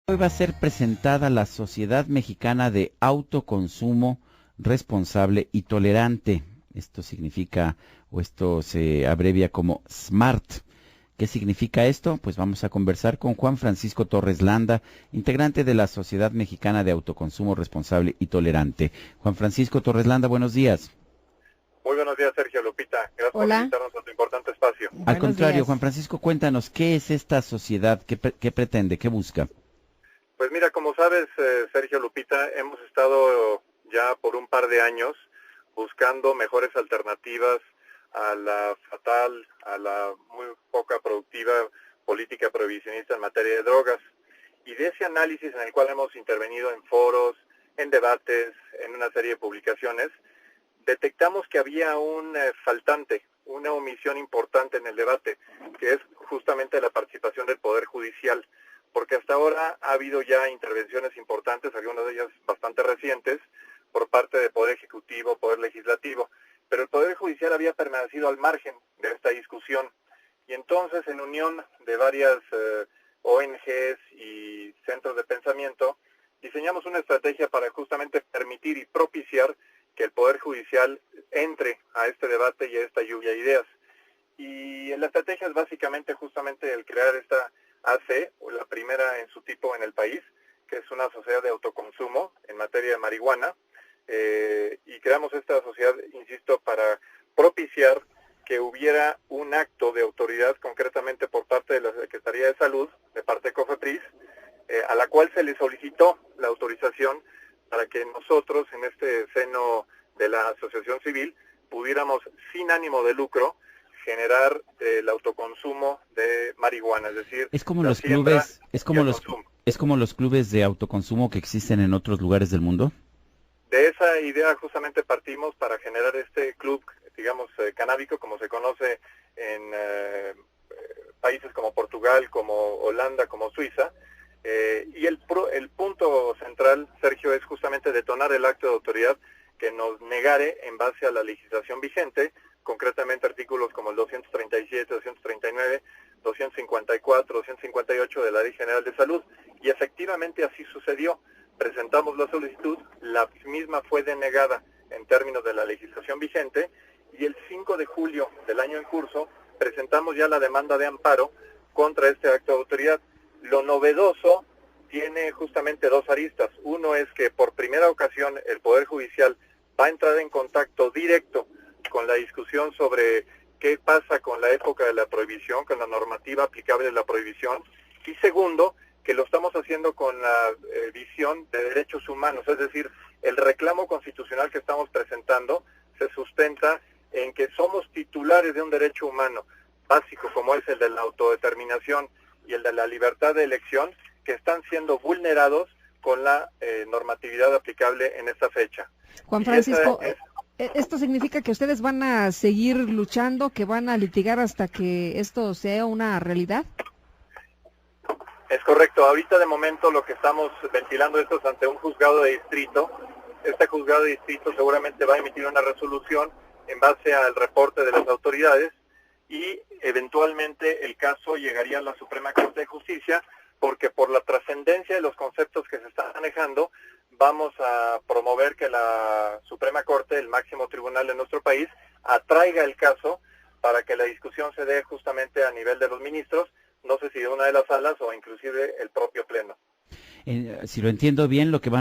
Hoy va a ser presentada la Sociedad Mexicana de Autoconsumo Responsable y Tolerante. Esto significa, o esto se abrevia como SMART. ¿Qué significa esto? Pues vamos a conversar con Juan Francisco Torres Landa, integrante de la Sociedad Mexicana de Autoconsumo Responsable y Tolerante. Juan Francisco Torres Landa, buenos días. Muy buenos días, Sergio, Lupita. Gracias por Hola. invitarnos a tu importante espacio. Al Buenos contrario, días. Juan Francisco, cuéntanos, ¿qué es esta sociedad? ¿Qué pretende? ¿Qué busca? Pues mira, como sabes, Sergio, Lupita, hemos estado ya por un par de años buscando mejores alternativas a la fatal, a la muy poca productiva política prohibicionista en materia de drogas. Y de ese análisis en el cual hemos intervenido en foros, en debates, en una serie de publicaciones, detectamos que había un faltante, una omisión importante en el debate, que es justamente la participación del Poder Judicial, porque hasta ahora ha habido ya intervenciones importantes, algunas de ellas bastante recientes, por parte del Poder Ejecutivo, Poder Legislativo, pero el Poder Judicial había permanecido al margen de esta discusión. Y entonces, en unión de varias ONGs y centros de pensamiento, diseñamos una estrategia para justamente permitir y propiciar que el Poder Judicial entre a este debate y a esta lluvia de ideas. Y la estrategia es básicamente justamente el crear esta AC, la primera en su tipo en el país, que es una sociedad de autoconsumo en materia de marihuana, y creamos esta sociedad, insisto, para propiciar que hubiera un acto de autoridad, concretamente por parte de la Secretaría de Salud, de parte de COFEPRIS, a la cual se le solicitó la autorización para que nosotros, en este seno de la asociación civil, pudiéramos, sin ánimo de lucro, generar el autoconsumo de marihuana, es decir, Es como la los siembra clubes, y el consumo. es como los clubes de autoconsumo que existen en otros lugares del mundo. De esa idea justamente partimos para generar este club, digamos, canábico, como se conoce en países como Portugal, como Holanda, como Suiza. Y el punto central, Sergio, es justamente detonar el acto de autoridad que nos negare en base a la legislación vigente, concretamente artículos como el 237, 239, 254, 258 de la Ley General de Salud. Y efectivamente así sucedió. Presentamos la solicitud, la misma fue denegada en términos de la legislación vigente, y el 5 de julio del año en curso presentamos ya la demanda de amparo contra este acto de autoridad. Lo novedoso tiene justamente dos aristas. Uno es que por primera ocasión el Poder Judicial va a entrar en contacto directo con la discusión sobre qué pasa con la época de la prohibición, con la normativa aplicable de la prohibición. Y segundo, que lo estamos haciendo con la visión de derechos humanos, es decir, el reclamo constitucional que estamos presentando se sustenta en que somos titulares de un derecho humano básico como es el de la autodeterminación y el de la libertad de elección, que están siendo vulnerados con la normatividad aplicable en esta fecha. Juan Y esa Francisco, es, ¿esto significa que ustedes van a seguir luchando, que van a litigar hasta que esto sea una realidad? Es correcto. Ahorita de momento lo que estamos ventilando esto es ante un juzgado de distrito. Este juzgado de distrito seguramente va a emitir una resolución en base al reporte de las autoridades y eventualmente el caso llegaría a la Suprema Corte de Justicia, porque por la trascendencia de los conceptos que se están manejando vamos a promover que la Suprema Corte, el máximo tribunal de nuestro país, atraiga el caso para que la discusión se dé justamente a nivel de los ministros, no sé si de una de las salas o inclusive el propio pleno. Si lo entiendo bien, lo que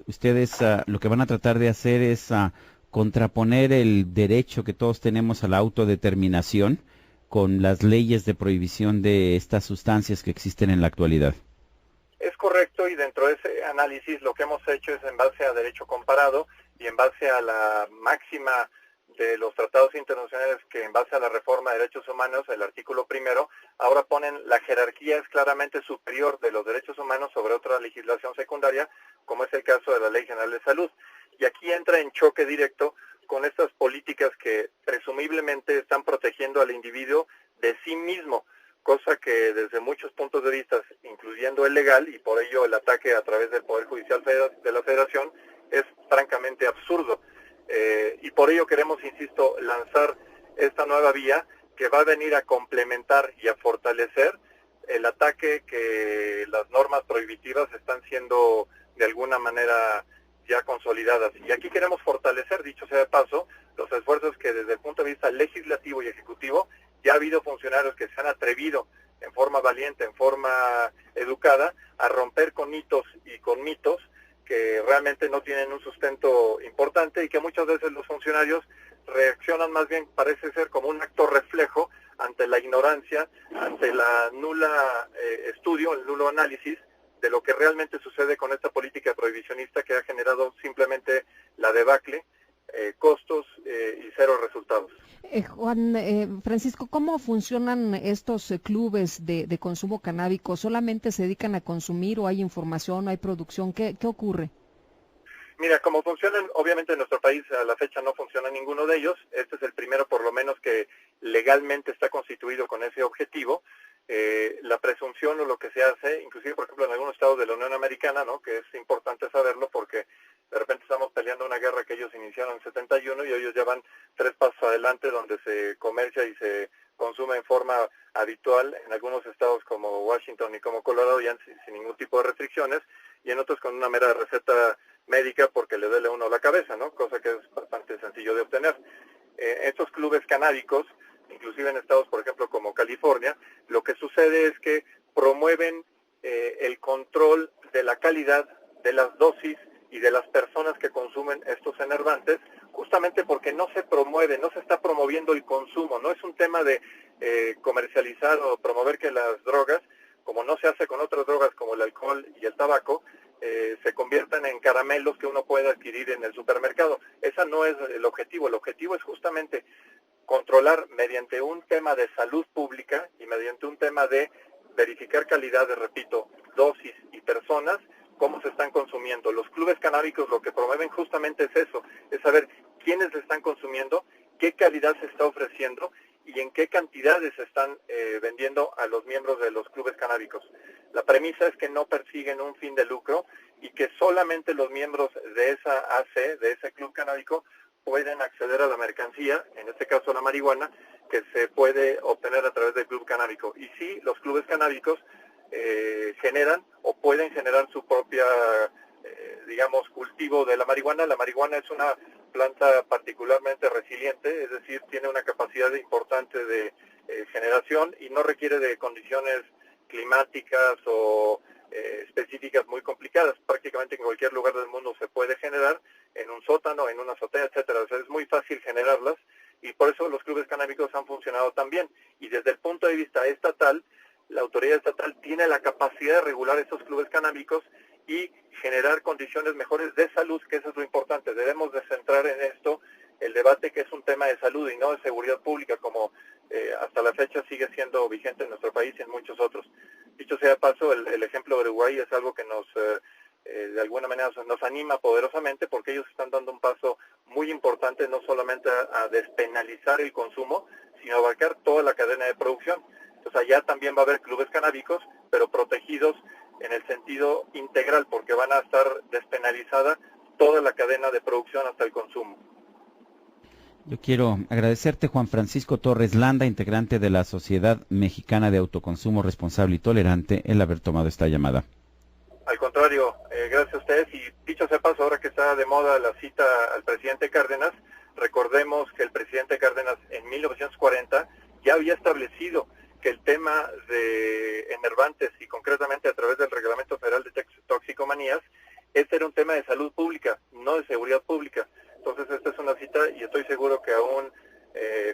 ustedes lo que van a tratar de hacer es contraponer el derecho que todos tenemos a la autodeterminación con las leyes de prohibición de estas sustancias que existen en la actualidad. Es correcto, y dentro de ese análisis lo que hemos hecho es en base a derecho comparado y en base a la máxima de los tratados internacionales que en base a la reforma de derechos humanos, el artículo primero, ahora ponen la jerarquía es claramente superior de los derechos humanos sobre otra legislación secundaria, como es el caso de la Ley General de Salud. Y aquí entra en choque directo con estas políticas que presumiblemente están protegiendo al individuo de sí mismo, cosa que desde muchos puntos de vista, incluyendo el legal, y por ello el ataque a través del Poder Judicial de la Federación, es francamente absurdo. Y por ello queremos, insisto, lanzar esta nueva vía que va a venir a complementar y a fortalecer el ataque que las normas prohibitivas están siendo de alguna manera ya consolidadas. Y aquí queremos fortalecer, dicho sea de paso, los esfuerzos que desde el punto de vista legislativo y ejecutivo ya ha habido funcionarios que se han atrevido en forma valiente, en forma educada, a romper con hitos y con mitos que realmente no tienen un sustento importante y que muchas veces los funcionarios reaccionan más bien, parece ser, como un acto reflejo ante la ignorancia, ante la nula estudio, el nulo análisis de lo que realmente sucede con esta política prohibicionista que ha generado simplemente la debacle, costos y cero resultados. Juan Francisco, ¿cómo funcionan estos clubes de consumo canábico? ¿Solamente se dedican a consumir o hay información, o hay producción? ¿Qué ocurre? Mira, como funcionan, obviamente en nuestro país a la fecha no funciona ninguno de ellos. Este es el primero, por lo menos, que legalmente está constituido con ese objetivo. La presunción o lo que se hace, inclusive, por ejemplo, en algunos estados de la Unión Americana, ¿no?, que es importante saberlo porque de repente estamos peleando una guerra que ellos iniciaron en 71 y ellos ya van 3 pasos adelante, donde se comercia y se consume en forma habitual en algunos estados como Washington y como Colorado, ya sin ningún tipo de restricciones, y en otros con una mera receta médica porque le duele a uno la cabeza, ¿no?, cosa que es bastante sencillo de obtener. Estos clubes canábicos, inclusive en estados, por ejemplo, como California, lo que sucede es que promueven el control de la calidad, de las dosis y de las personas que consumen estos enervantes, justamente porque no se promueve, no se está promoviendo el consumo, no es un tema de comercializar o promover que las drogas, como no se hace con otras drogas como el alcohol y el tabaco, se conviertan en caramelos que uno puede adquirir en el supermercado. Ese no es el objetivo es justamente controlar mediante un tema de salud pública y mediante un tema de verificar calidades, repito, dosis y personas, cómo se están consumiendo. Los clubes canábicos lo que promueven justamente es eso, es saber quiénes se están consumiendo, qué calidad se está ofreciendo y en qué cantidades se están vendiendo a los miembros de los clubes canábicos. La premisa es que no persiguen un fin de lucro y que solamente los miembros de esa AC, de ese club canábico, pueden acceder a la mercancía, en este caso la marihuana, que se puede obtener a través del club canábico. Y sí, los clubes canábicos generan o pueden generar su propia, digamos, cultivo de la marihuana. La marihuana es una planta particularmente resiliente, es decir, tiene una capacidad importante de generación y no requiere de condiciones climáticas o específicas muy complicadas. Prácticamente en cualquier lugar del mundo se puede generar, en un sótano, en una azotea, etcétera. O sea, es muy fácil generarlas y por eso los clubes canábicos han funcionado tan bien. Y desde el punto de vista estatal, la autoridad estatal tiene la capacidad de regular esos clubes canábicos y generar condiciones mejores de salud, que eso es lo importante. Debemos de centrar en esto el debate, que es un tema de salud y no de seguridad pública, como hasta la fecha sigue siendo vigente en nuestro país y en muchos otros. Dicho sea de paso, el ejemplo de Uruguay es algo que nos de alguna manera nos anima poderosamente, porque ellos están dando un paso muy importante, no solamente a despenalizar el consumo, sino a abarcar toda la cadena de producción. Entonces allá también va a haber clubes canábicos, pero protegidos en el sentido integral, porque van a estar despenalizada toda la cadena de producción hasta el consumo. Yo quiero agradecerte, Juan Francisco Torres Landa, integrante de la Sociedad Mexicana de Autoconsumo Responsable y Tolerante, el haber tomado esta llamada. Al contrario, gracias a ustedes. Y dicho sea paso, ahora que está de moda la cita al presidente Cárdenas, recordemos que el presidente Cárdenas en 1940 ya había establecido que el tema de enervantes y concretamente a través del Reglamento Federal de Toxicomanías, este era un tema de salud pública, no de seguridad pública. Entonces esta es una cita y estoy seguro que aún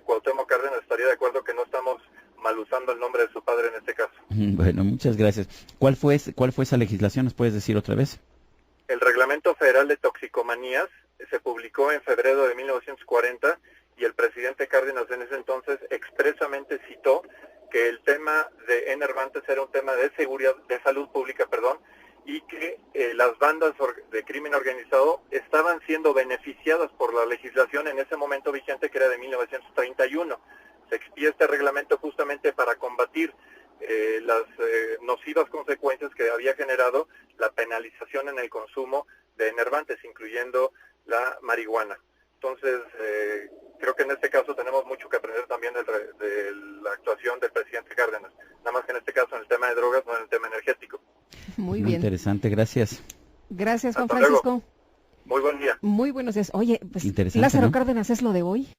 Cuauhtémoc Cárdenas estaría de acuerdo que no estamos mal usando el nombre de su padre en este caso. Bueno, muchas gracias. ¿Cuál fue esa legislación? ¿Nos puedes decir otra vez? El Reglamento Federal de Toxicomanías se publicó en febrero de 1940 y el presidente Cárdenas en ese entonces expresamente citó que el tema de enervantes era un tema de seguridad, de salud pública, y que las bandas de crimen organizado estaban siendo beneficiadas por la legislación en ese momento vigente, que era de 1931. Se expide este reglamento justamente para combatir las nocivas consecuencias que había generado la penalización en el consumo de enervantes, incluyendo la marihuana. Entonces, creo que en este caso tenemos mucho que aprender también de la actuación del presidente Cárdenas. Nada más que en este caso, en el tema Muy bien. Interesante, gracias. Gracias, Juan Hasta Francisco. luego. Muy buen día. Muy buenos días. Oye, pues Interesante, Lázaro ¿no? Cárdenas es lo de hoy.